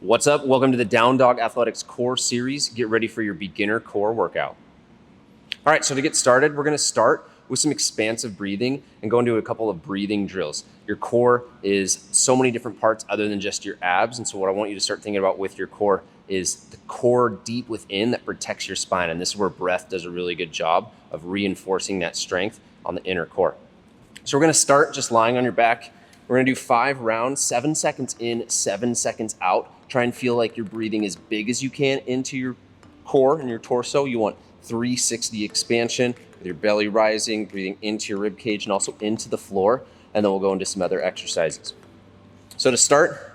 What's up? Welcome to the Down Dog Athletics Core Series. Get ready for your beginner core workout. All right, so to get started, we're going to start with some expansive breathing and go into a couple of breathing drills. Your core is so many different parts other than just your abs, and so what I want you to start thinking about with your core is the core deep within that protects your spine, and this is where breath does a really good job of reinforcing that strength on the inner core. So we're going to start just lying on your back. We're going to do 5 rounds, 7 seconds in, 7 seconds out. Try and feel like you're breathing as big as you can into your core and your torso. You want 360 expansion with your belly rising, breathing into your rib cage and also into the floor. And then we'll go into some other exercises. So to start,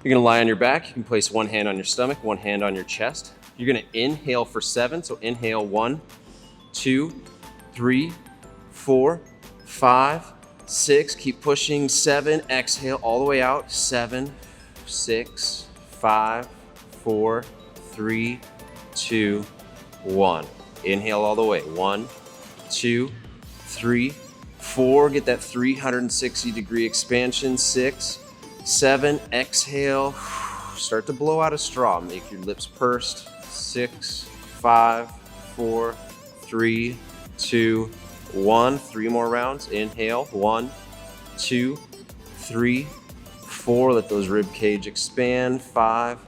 you're going to lie on your back. You can place one hand on your stomach, one hand on your chest. You're going to inhale for 7. So inhale 1, 2, 3, 4, 5, 6. Keep pushing. 7. Exhale all the way out. 7, 6, 5, 4, 3, 2, 1. Inhale all the way. 1, 2, 3, 4. Get that 360-degree expansion. 6, 7. Exhale. Start to blow out a straw. Make your lips pursed. 6, 5, 4, 3, 2, 1. 3 more rounds. Inhale. 1, 2, 3, 4. Let those rib cage expand. 5,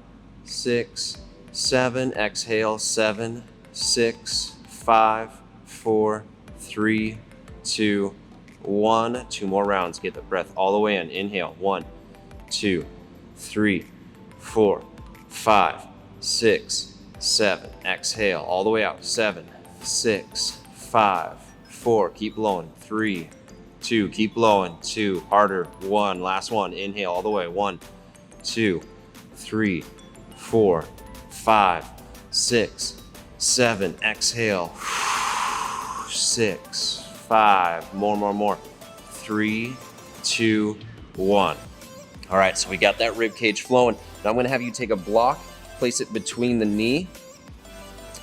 6, 7. Exhale. 7, 6, 5, 4, 3, 2, 1. 2 more rounds. Get the breath all the way in. Inhale. 1, 2, 3, 4, 5, 6, 7. Exhale all the way out. 7, 6, 5, 4. Keep blowing. 3, 2. Keep blowing. 2. Harder. 1. Last one. Inhale all the way. 1, 2, 3, 4, 5, 6, 7. Exhale. 6, 5. More. 3, 2, 1. All right, so we got that rib cage flowing. Now I'm going to have you take a block, place it between the knee,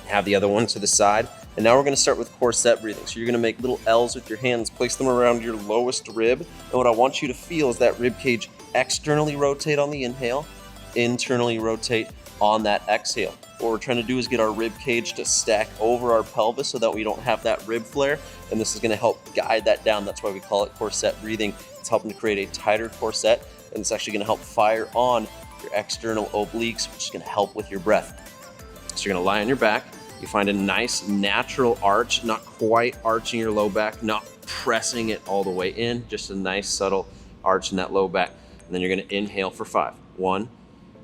have the other one to the side. And now we're going to start with core set breathing. So you're going to make little L's with your hands, place them around your lowest rib. And what I want you to feel is that rib cage externally rotate on the inhale, internally rotate on that exhale. What we're trying to do is get our rib cage to stack over our pelvis so that we don't have that rib flare. And this is going to help guide that down. That's why we call it core set breathing. It's helping to create a tighter core set. And it's actually going to help fire on your external obliques, which is going to help with your breath. So you're going to lie on your back. You find a nice natural arch, not quite arching your low back, not pressing it all the way in, just a nice subtle arch in that low back. And then you're going to inhale for 5. 1,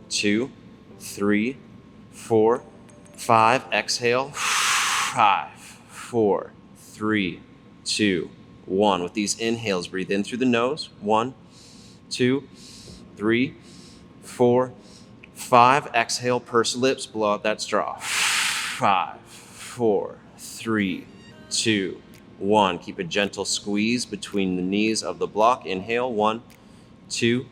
2, 3, 4, 5. Exhale. 5, 4, 3, 2, 1. With these inhales, breathe in through the nose. 1, 2, 3, 4, 5. Exhale, purse lips, blow out that straw. 5, 4, 3, 2, 1. Keep a gentle squeeze between the knees of the block. Inhale. 1, 2,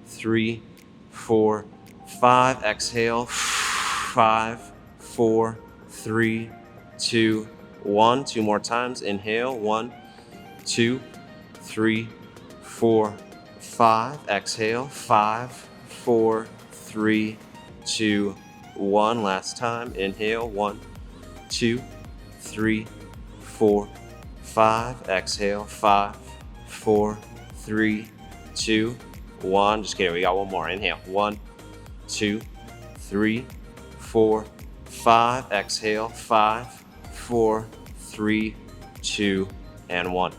3, 4, 5. Exhale. 5, 4, 3, 2, 1. 2 more times. Inhale. 1, 2, 3, 4, 5. Exhale. 5, 4, 3, 2, 1. Last time. Inhale. 1, 2, 3, 4, 5. Exhale. 5, 4, 3, 2, 1. Just kidding. We got one more. Inhale. 1, 2, 3, 4, 5. Exhale. 5, 4, 3, 2, and 1.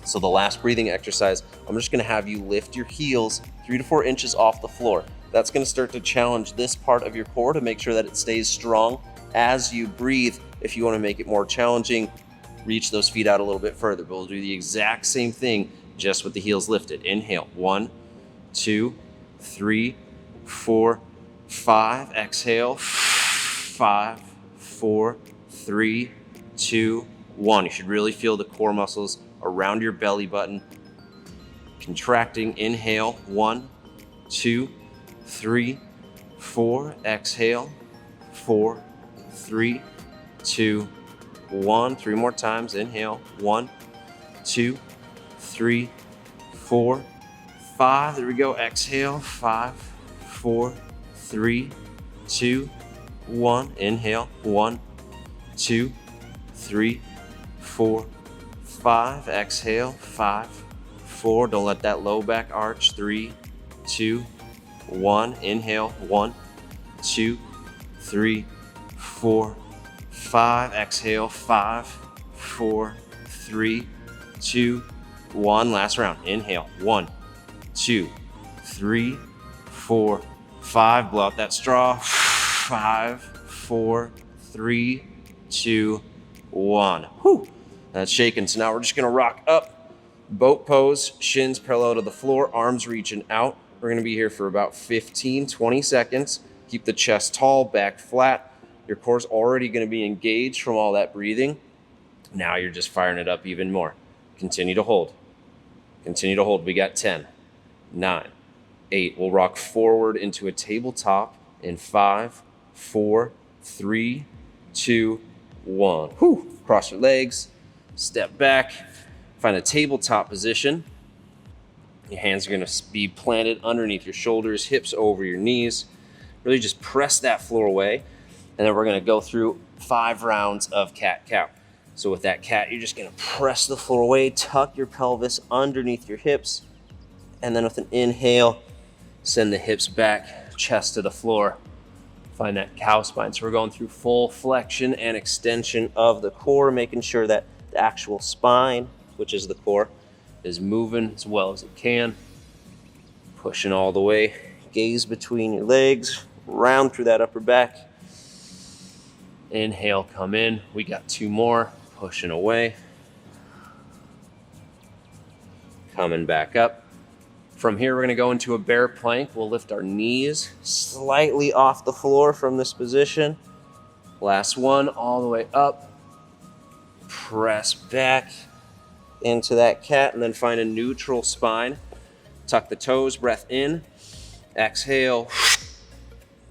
So the last breathing exercise, I'm just going to have you lift your heels 3 to 4 inches off the floor. That's going to start to challenge this part of your core to make sure that it stays strong as you breathe. If you want to make it more challenging, reach those feet out a little bit further. But we'll do the exact same thing just with the heels lifted. Inhale. 1, 2, 3, 4, 5. Exhale. 5, 4, 3, 2, 1. You should really feel the core muscles around your belly button contracting. Inhale. 1, 2, 3, 4. Exhale. 4, 3, 2, 1. 3 more times. Inhale. 1, 2, 3, 4, 5. There we go. Exhale. 5, 4, 3, 2, 1. Inhale. 1, 2, 3, 4, 5. Exhale. 5, 4. Don't let that low back arch. 3, 2, 1. Inhale. 1, 2, 3, 4, 5. Exhale. 5, 4, 3, 2, 1. Last round. Inhale. 1, 2, 3, 4, 5. Blow out that straw. 5, 4, 3, 2, 1. Whew. That's shaking. So now we're just going to rock up. Boat pose, shins parallel to the floor, arms reaching out. We're going to be here for about 15, 20 seconds. Keep the chest tall, back flat. Your core's already going to be engaged from all that breathing. Now you're just firing it up even more. Continue to hold. Continue to hold. We got 10, 9, 8. We'll rock forward into a tabletop in 5, 4, 3, 2, 1. Whew. Cross your legs. Step back. Find a tabletop position. Your hands are going to be planted underneath your shoulders, hips over your knees. Really just press that floor away. And then we're going to go through 5 rounds of cat-cow. So with that cat, you're just going to press the floor away, tuck your pelvis underneath your hips. And then with an inhale, send the hips back, chest to the floor. Find that cow spine. So we're going through full flexion and extension of the core, making sure that the actual spine, which is the core, is moving as well as it can. Pushing all the way. Gaze between your legs, round through that upper back. Inhale, come in. We got 2 more. Pushing away. Coming back up. From here, we're going to go into a bear plank. We'll lift our knees slightly off the floor from this position. Last one, all the way up. Press back into that cat and then find a neutral spine. Tuck the toes, breath in. Exhale.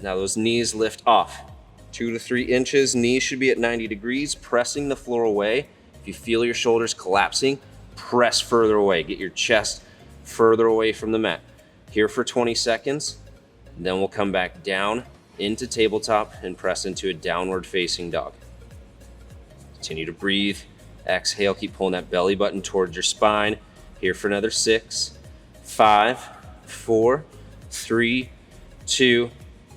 Now those knees lift off. 2 to 3 inches. Knees should be at 90 degrees, pressing the floor away. If you feel your shoulders collapsing, press further away. Get your chest further away from the mat. Here for 20 seconds. Then we'll come back down into tabletop and press into a downward facing dog. Continue to breathe. Exhale, keep pulling that belly button towards your spine. Here for another 6, 5, 4, 3, 2,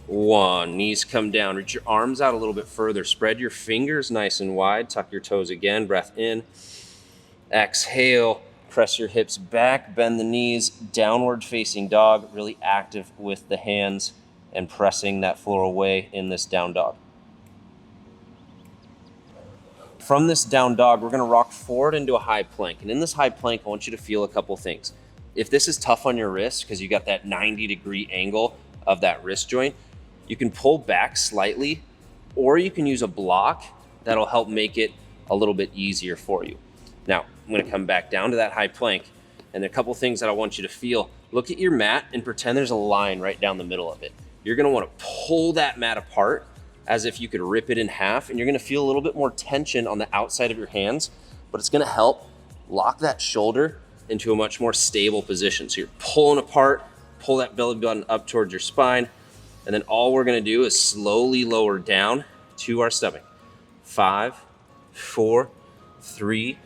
1. Knees come down. Reach your arms out a little bit further. Spread your fingers nice and wide. Tuck your toes again. Breath in. Exhale. Press your hips back. Bend the knees. Downward facing dog. Really active with the hands and pressing that floor away in this down dog. From this down dog, we're going to rock forward into a high plank. And in this high plank, I want you to feel a couple things. If this is tough on your wrist because you got that 90-degree angle of that wrist joint, you can pull back slightly, or you can use a block that'll help make it a little bit easier for you. Now, I'm going to come back down to that high plank, and a couple things that I want you to feel. Look at your mat and pretend there's a line right down the middle of it. You're going to want to pull that mat apart as if you could rip it in half, and you're going to feel a little bit more tension on the outside of your hands, but it's going to help lock that shoulder into a much more stable position. So you're pulling apart, pull that belly button up towards your spine, and then all we're going to do is slowly lower down to our stomach. 5, 4, 3,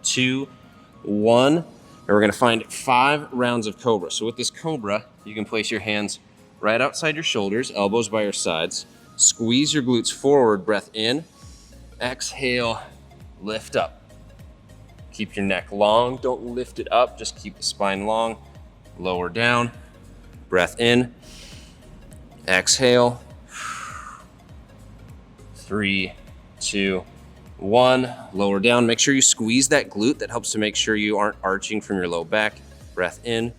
2, 1. And we're going to find 5 rounds of cobra. So with this cobra, you can place your hands right outside your shoulders, elbows by your sides. Squeeze your glutes forward, breath in. Exhale, lift up. Keep your neck long. Don't lift it up. Just keep the spine long. Lower down. Breath in. Exhale. 3, 2, 1. Lower down. Make sure you squeeze that glute. That helps to make sure you aren't arching from your low back. Breath in.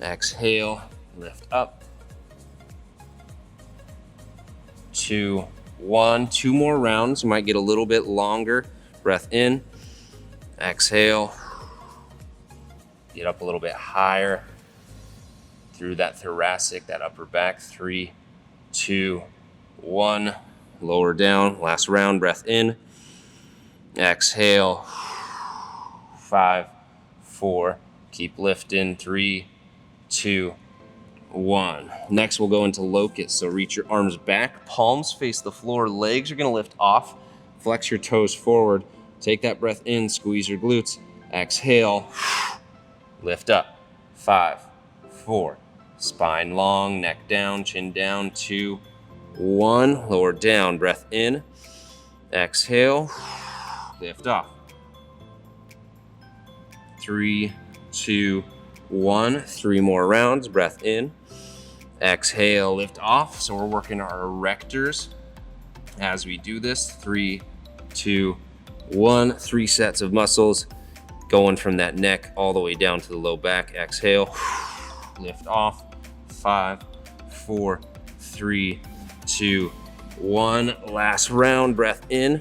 Exhale. Lift up. 2, 1. 2 more rounds. You might get a little bit longer. Breath in. Exhale. Get up a little bit higher through that thoracic, that upper back. 3, 2, 1. Lower down. Last round. Breath in. Exhale. 5, 4. Keep lifting. 3, 2, 1. Next, we'll go into locust. So reach your arms back, palms face the floor, legs are gonna lift off, flex your toes forward, take that breath in, squeeze your glutes, exhale, lift up. 5, 4, spine long, neck down, chin down. 2, 1, lower down, breath in, exhale, lift off. 3, 2, 1, 3 more rounds, breath in, exhale, lift off. So we're working our erectors as we do this. 3, 2, 1, 3 sets of muscles going from that neck all the way down to the low back. Exhale, lift off. 5, 4, 3, 2, 1. Last round, breath in,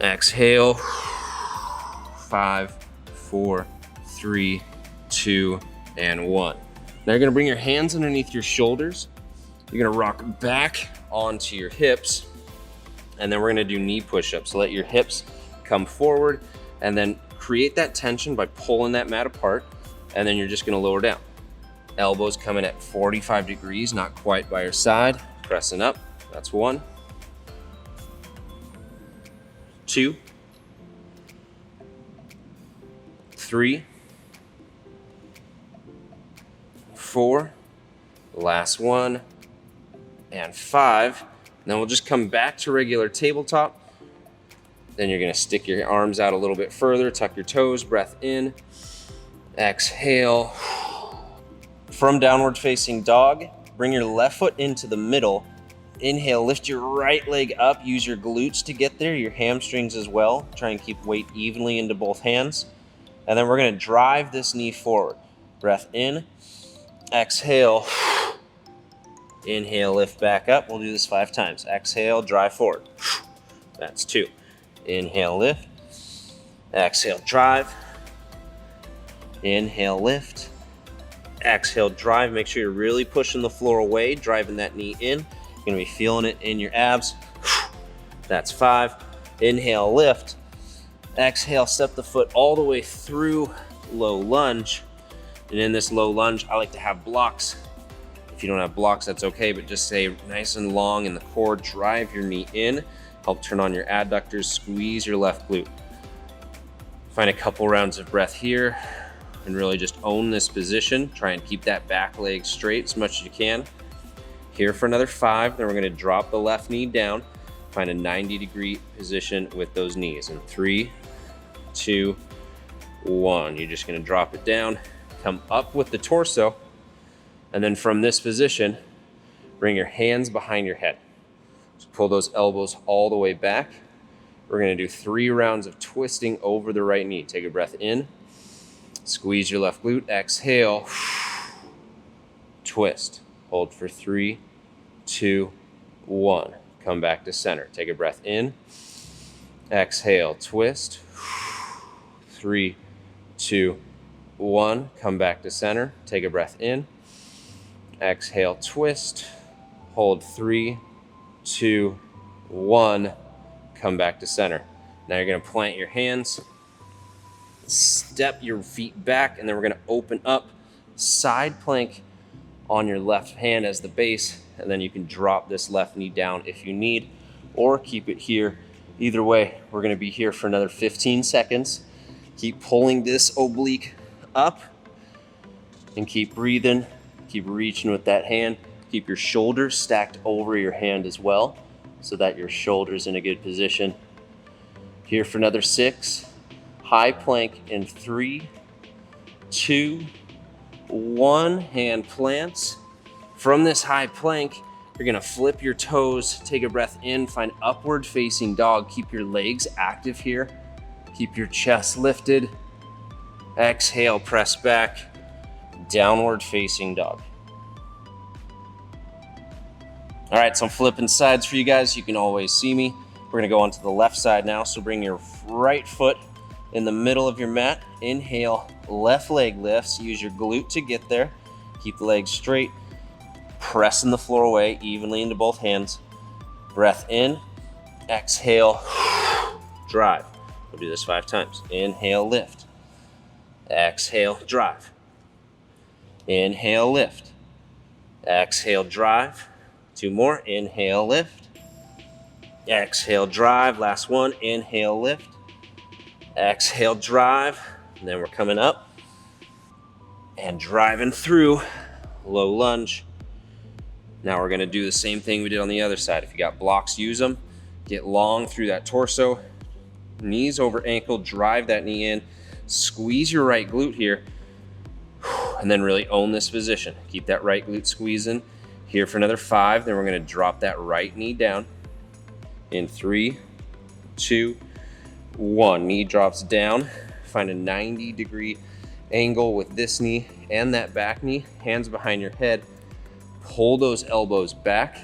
exhale. 5, 4, 3, 2, and 1. Now you're gonna bring your hands underneath your shoulders. You're gonna rock back onto your hips, and then we're gonna do knee push-ups. So let your hips come forward, and then create that tension by pulling that mat apart, and then you're just gonna lower down. Elbows coming at 45 degrees, not quite by your side, pressing up. That's 1, 2, 3, 4, last one, and 5. And then we'll just come back to regular tabletop. Then you're gonna stick your arms out a little bit further, tuck your toes, breath in, exhale. From downward facing dog, bring your left foot into the middle. Inhale, lift your right leg up, use your glutes to get there, your hamstrings as well. Try and keep weight evenly into both hands. And then we're gonna drive this knee forward. Breath in, exhale, inhale, lift back up. We'll do this 5 times. Exhale, drive forward. That's 2. Inhale, lift. Exhale, drive. Inhale, lift. Exhale, drive. Make sure you're really pushing the floor away, driving that knee in. You're gonna be feeling it in your abs. That's 5. Inhale, lift. Exhale, step the foot all the way through low lunge. And in this low lunge, I like to have blocks. If you don't have blocks, that's okay, but just stay nice and long in the core. Drive your knee in, help turn on your adductors, squeeze your left glute. Find a couple rounds of breath here and really just own this position. Try and keep that back leg straight as much as you can. Here for another 5, then we're gonna drop the left knee down, find a 90-degree position with those knees. And 3, 2, 1. You're just gonna drop it down, come up with the torso, and then from this position, bring your hands behind your head. So pull those elbows all the way back. We're gonna do 3 rounds of twisting over the right knee. Take a breath in, squeeze your left glute, exhale, twist. Hold for 3, 2, 1. Come back to center. Take a breath in, exhale, twist. 3, 2, 1. Come back to center. Take a breath in, exhale, twist. Hold 3, 2, 1. Come back to center. Now you're gonna plant your hands, step your feet back, and then we're gonna open up, side plank on your left hand as the base, and then you can drop this left knee down if you need, or keep it here. Either way, we're gonna be here for another 15 seconds. Keep pulling this oblique up and keep breathing, keep reaching with that hand. Keep your shoulders stacked over your hand as well so that your shoulder's in a good position. Here for another 6. High plank in 3, 2, 1. Hand plants. From this high plank, you're gonna flip your toes, take a breath in, find upward facing dog. Keep your legs active here. Keep your chest lifted. Exhale, press back, downward facing dog. All right, so I'm flipping sides for you guys. You can always see me. We're gonna go onto the left side now. So bring your right foot in the middle of your mat. Inhale, left leg lifts. Use your glute to get there. Keep the legs straight. Pressing the floor away evenly into both hands. Breath in, exhale, drive. We'll do this 5 times. Inhale, lift. Exhale, drive. Inhale, lift. Exhale, drive. 2 more. Inhale, lift. Exhale, drive. Last one. Inhale, lift. Exhale, drive. And then we're coming up and driving through. Low lunge. Now we're going to do the same thing we did on the other side. If you got blocks, use them. Get long through that torso. Knees over ankle. Drive that knee in. Squeeze your right glute here. And then really own this position. Keep that right glute squeezing. Here for another 5. Then we're going to drop that right knee down. In 3, 2, 1. Knee drops down. Find a 90-degree angle with this knee and that back knee. Hands behind your head. Pull those elbows back.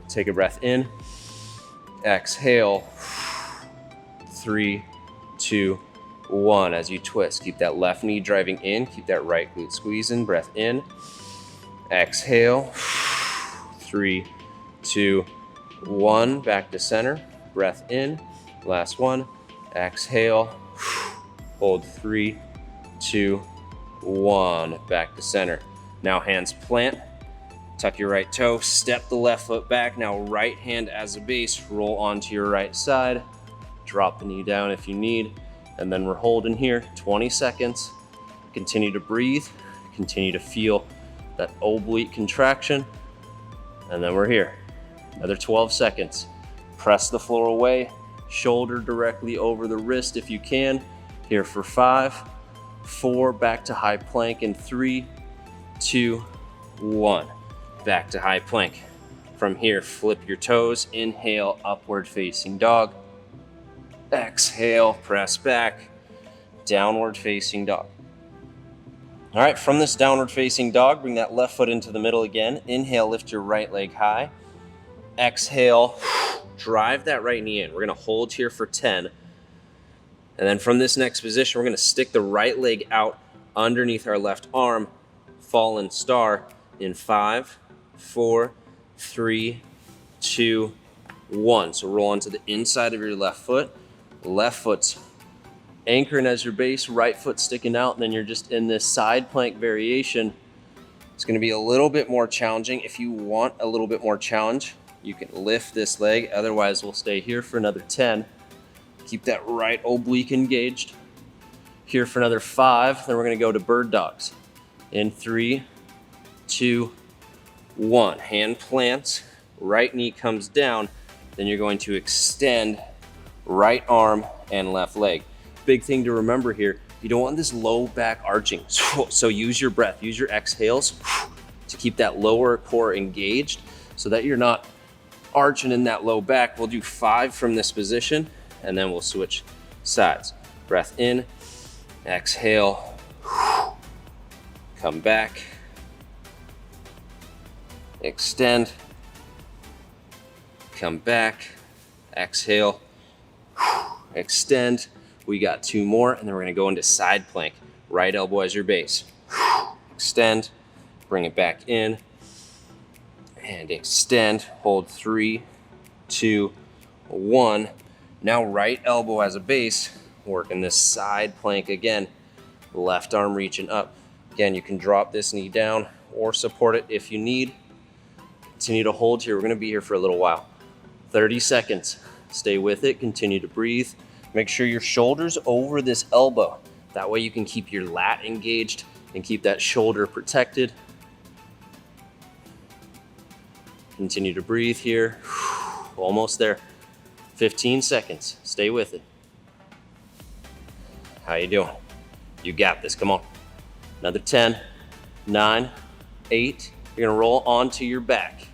Take a breath in. Exhale. 3, 2, 1. As you twist, keep that left knee driving in. Keep that right glute squeezing. Breath in. Exhale. 3, 2, 1. Back to center. Breath in. Last one. Exhale. Hold 3, 2, 1. Back to center. Now hands plant. Tuck your right toe. Step the left foot back. Now right hand as a base. Roll onto your right side. Drop the knee down if you need. And then we're holding here 20 seconds. Continue to breathe. Continue to feel that oblique contraction. And then we're here. Another 12 seconds. Press the floor away. Shoulder directly over the wrist if you can. Here for 5, 4, back to high plank in 3, 2, 1. Back to high plank. From here, flip your toes. Inhale, upward facing dog. Exhale, press back. Downward facing dog. All right, from this downward facing dog, bring that left foot into the middle again. Inhale, lift your right leg high. Exhale, drive that right knee in. We're gonna hold here for 10. And then from this next position, we're gonna stick the right leg out underneath our left arm. Fallen star in 5, 4, 3, 2, 1. So roll onto the inside of your left foot. Left foot's anchoring as your base, right foot sticking out, and then you're just in this side plank variation. It's gonna be a little bit more challenging. If you want a little bit more challenge, you can lift this leg. Otherwise, we'll stay here for another 10. Keep that right oblique engaged. Here for another 5. Then we're gonna go to bird dogs. In 3, 2, 1. Hand plants, right knee comes down. Then you're going to extend right arm and left leg. Big thing to remember here, you don't want this low back arching. So use your breath, use your exhales to keep that lower core engaged so that you're not arching in that low back. We'll do 5 from this position and then we'll switch sides. Breath in, exhale, come back, extend, come back, exhale, extend. We got 2 more, and then we're gonna go into side plank. Right elbow as your base. Extend, bring it back in, and extend. Hold 3, 2, 1. Now right elbow as a base, working this side plank again. Left arm reaching up. Again, you can drop this knee down or support it if you need. Continue to hold here. We're gonna be here for a little while. 30 seconds. Stay with it, continue to breathe. Make sure your shoulder's over this elbow. That way you can keep your lat engaged and keep that shoulder protected. Continue to breathe here. Almost there. 15 seconds, stay with it. How you doing? You got this, come on. Another 10, 9, 8. You're gonna roll onto your back.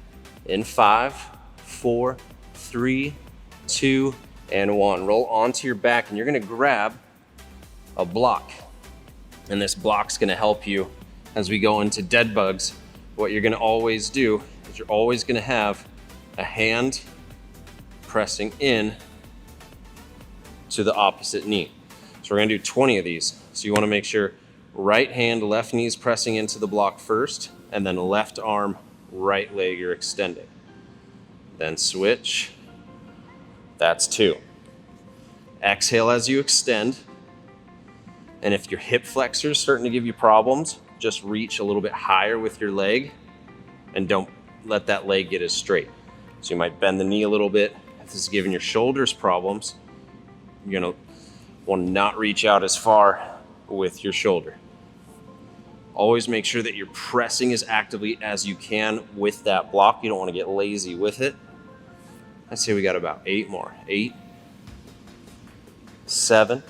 In 5, 4, 3, 2, and 1. Roll onto your back and you're gonna grab a block. And this block's gonna help you as we go into dead bugs. What you're gonna always do is you're always gonna have a hand pressing in to the opposite knee. So we're gonna do 20 of these. So you wanna make sure right hand, left knee's pressing into the block first, and then left arm, right leg you're extending. Then switch. That's 2. Exhale as you extend. And if your hip flexor is starting to give you problems, just reach a little bit higher with your leg. and don't let that leg get as straight. So you might bend the knee a little bit. If this is giving your shoulders problems, you're gonna want to not reach out as far with your shoulder. Always make sure that you're pressing as actively as you can with that block. You don't want to get lazy with it. I'd say we got about 8 more. 8, 7,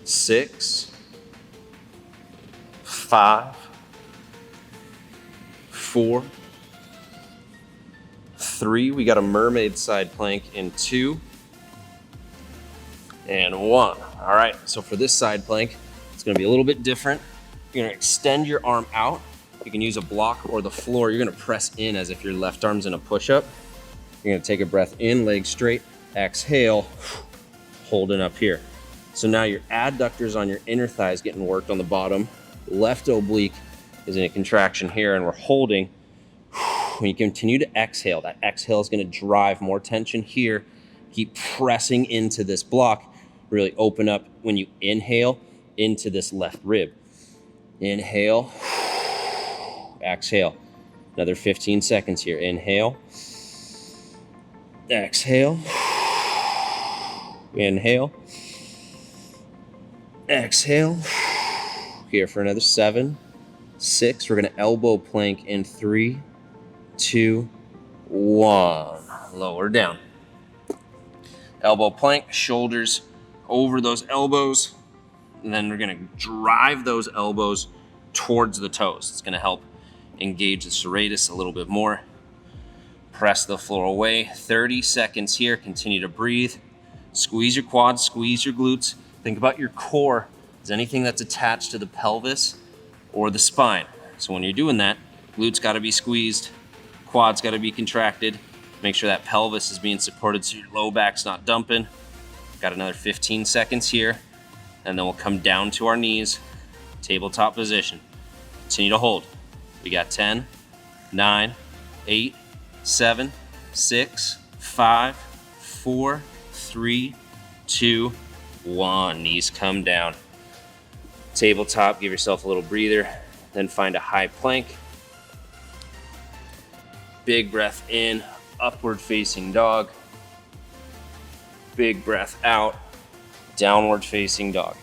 6, 5, 4, 3. We got a mermaid side plank in 2, and 1. All right, so for this side plank, it's gonna be a little bit different. You're gonna extend your arm out. You can use a block or the floor. You're gonna press in as if your left arm's in a push-up. You're gonna take a breath in, leg straight, exhale, holding up here. So now your adductors on your inner thighs getting worked on the bottom. Left oblique is in a contraction here, and we're holding. When you continue to exhale, that exhale is gonna drive more tension here. Keep pressing into this block. Really open up when you inhale into this left rib. Inhale, exhale. Another 15 seconds here. Inhale, exhale, inhale, exhale. Here for another 7, 6. We're gonna elbow plank in 3, 2, 1. Lower down. Elbow plank, shoulders over those elbows. And then we're gonna drive those elbows towards the toes. It's gonna help engage the serratus a little bit more. Press the floor away. 30 seconds here. Continue to breathe. Squeeze your quads, squeeze your glutes. Think about your core. Is anything that's attached to the pelvis or the spine. So when you're doing that, glutes gotta be squeezed, quads gotta be contracted. Make sure that pelvis is being supported so your low back's not dumping. Got another 15 seconds here. And then we'll come down to our knees, tabletop position. Continue to hold. We got 10, 9, 8, 7, 6, 5, 4, 3, 2, 1. Knees come down. Tabletop, give yourself a little breather, then find a high plank. Big breath in, upward facing dog. Big breath out, downward facing dog.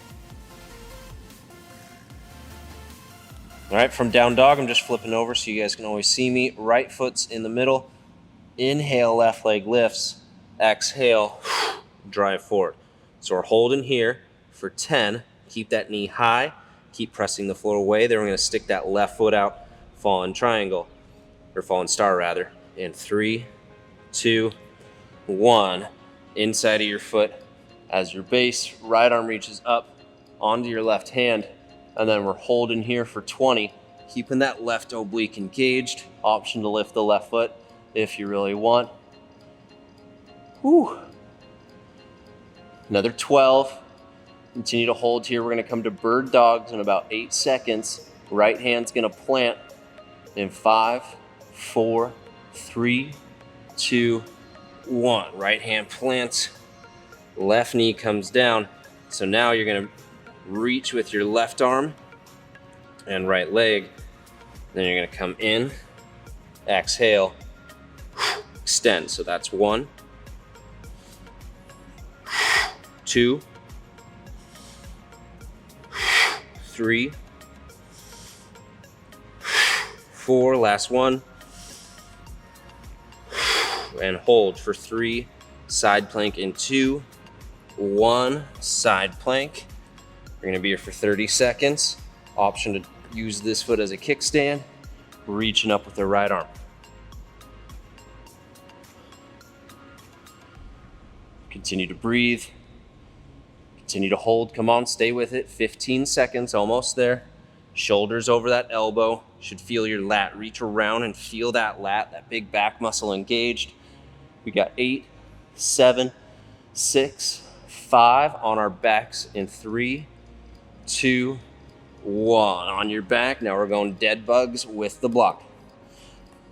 All right, from down dog, I'm just flipping over so you guys can always see me. Right foot's in the middle. Inhale, left leg lifts. Exhale, drive forward. So we're holding here for 10. Keep that knee high. Keep pressing the floor away. Then we're gonna stick that left foot out, fallen triangle, or fallen star rather. In 3, 2, 1. Inside of your foot as your base, right arm reaches up onto your left hand, and then we're holding here for 20, keeping that left oblique engaged. Option to lift the left foot if you really want. Whew. Another 12. Continue to hold here. We're gonna come to bird dogs in about 8 seconds. Right hand's gonna plant in 5, 4, 3, 2, 1. Right hand plants, left knee comes down. So now you're gonna reach with your left arm and right leg. Then you're gonna come in, exhale, extend. So that's 1, 2, 3, 4, last one. And hold for 3, side plank in 2, 1, side plank. You're gonna be here for 30 seconds. Option to use this foot as a kickstand, reaching up with the right arm. Continue to breathe. Continue to hold. Come on, stay with it. 15 seconds, almost there. Shoulders over that elbow. Should feel your lat reach around and feel that lat, that big back muscle engaged. We got 8, 7, 6, 5 on our backs in 3, 2, 1. On your back. Now we're going dead bugs with the block.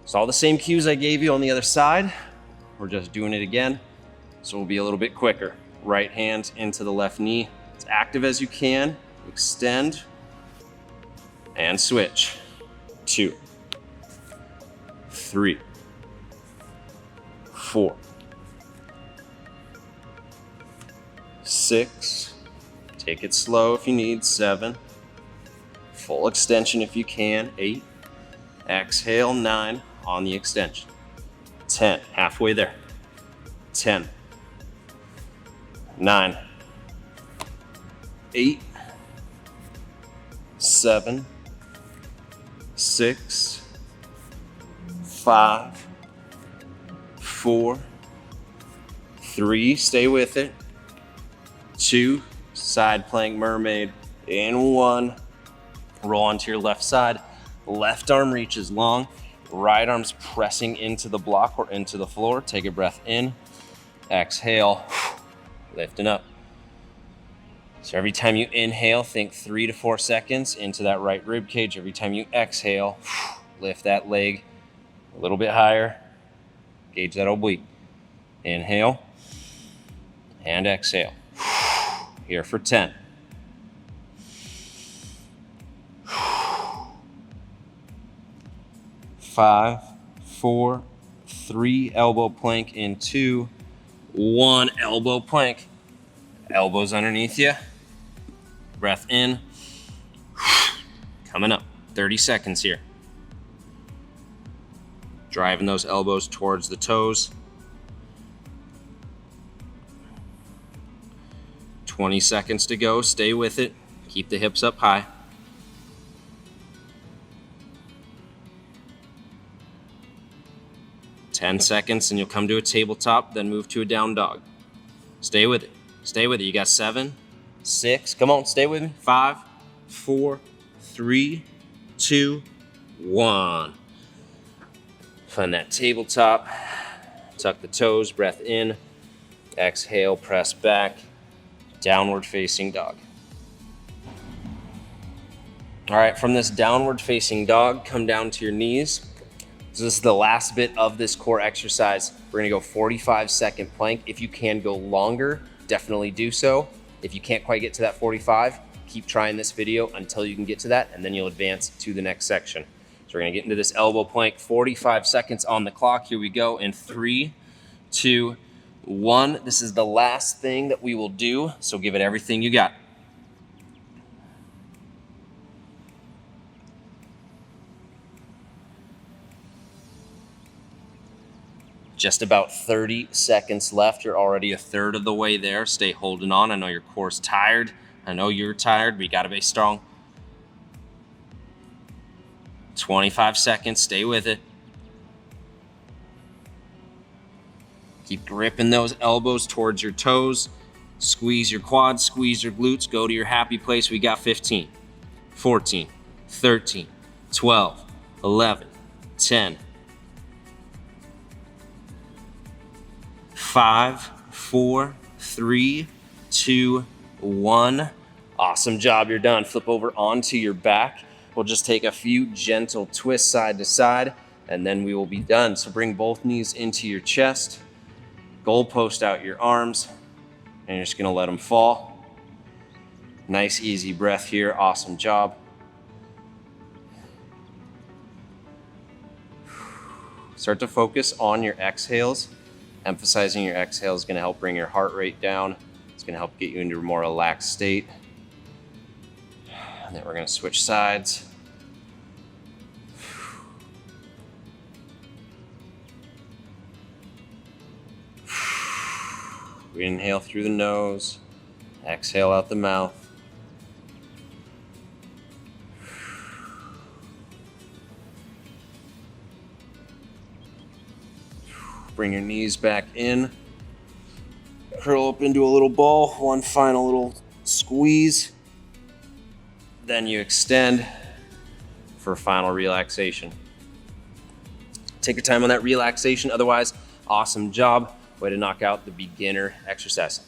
So all the same cues I gave you on the other side. We're just doing it again. So we'll be a little bit quicker. Right hand into the left knee. As active as you can. Extend. And switch. 2, 3, 4, 6, take it slow if you need, 7, full extension if you can, 8, exhale, 9, on the extension, 10, halfway there, 10, 9, 8, 7, 6, 5, 4, 3, stay with it, 2, side plank mermaid, and 1, roll onto your left side, left arm reaches long, right arm's pressing into the block or into the floor, take a breath in, exhale, lifting up. So every time you inhale, think 3 to 4 seconds into that right rib cage. Every time you exhale, lift that leg a little bit higher, gauge that oblique. Inhale and exhale. Here for 10. 5, 4, 3, elbow plank in 2, 1, elbow plank. Elbows underneath you. Breath in. Coming up. 30 seconds here. Driving those elbows towards the toes. 20 seconds to go. Stay with it. Keep the hips up high. Ten seconds and you'll come to a tabletop, then move to a down dog. Stay with it. Stay with it. You got 7, 6. Come on, stay with me. 5, 4, 3, 2, 1. Find that tabletop. Tuck the toes, breath in. Exhale, press back. Downward facing dog. All right, from this downward facing dog, come down to your knees. So this is the last bit of this core exercise. We're gonna go 45-second plank. If you can go longer, definitely do so. If you can't quite get to that 45, keep trying this video until you can get to that, and then you'll advance to the next section. So we're gonna get into this elbow plank, 45 seconds on the clock. Here we go in 3, 2, 1. This is the last thing that we will do, so give it everything you got. Just about 30 seconds left. You're already a third of the way there. Stay holding on. I know your core's tired. I know you're tired, but you gotta be strong. 25 seconds, stay with it. Keep gripping those elbows towards your toes. Squeeze your quads, squeeze your glutes. Go to your happy place. We got 15, 14, 13, 12, 11, 10, 5, 4, 3, 2, 1. Awesome job, you're done. Flip over onto your back. We'll just take a few gentle twists side to side, and then we will be done. So bring both knees into your chest, goalpost out your arms, and you're just gonna let them fall. Nice, easy breath here, awesome job. Start to focus on your exhales. Emphasizing your exhale is gonna help bring your heart rate down. It's gonna help get you into a more relaxed state. And then we're gonna switch sides. We inhale through the nose, exhale out the mouth. Bring your knees back in. Curl up into a little ball. One final little squeeze. Then you extend for final relaxation. Take your time on that relaxation. Otherwise, awesome job. Way to knock out the beginner exercise.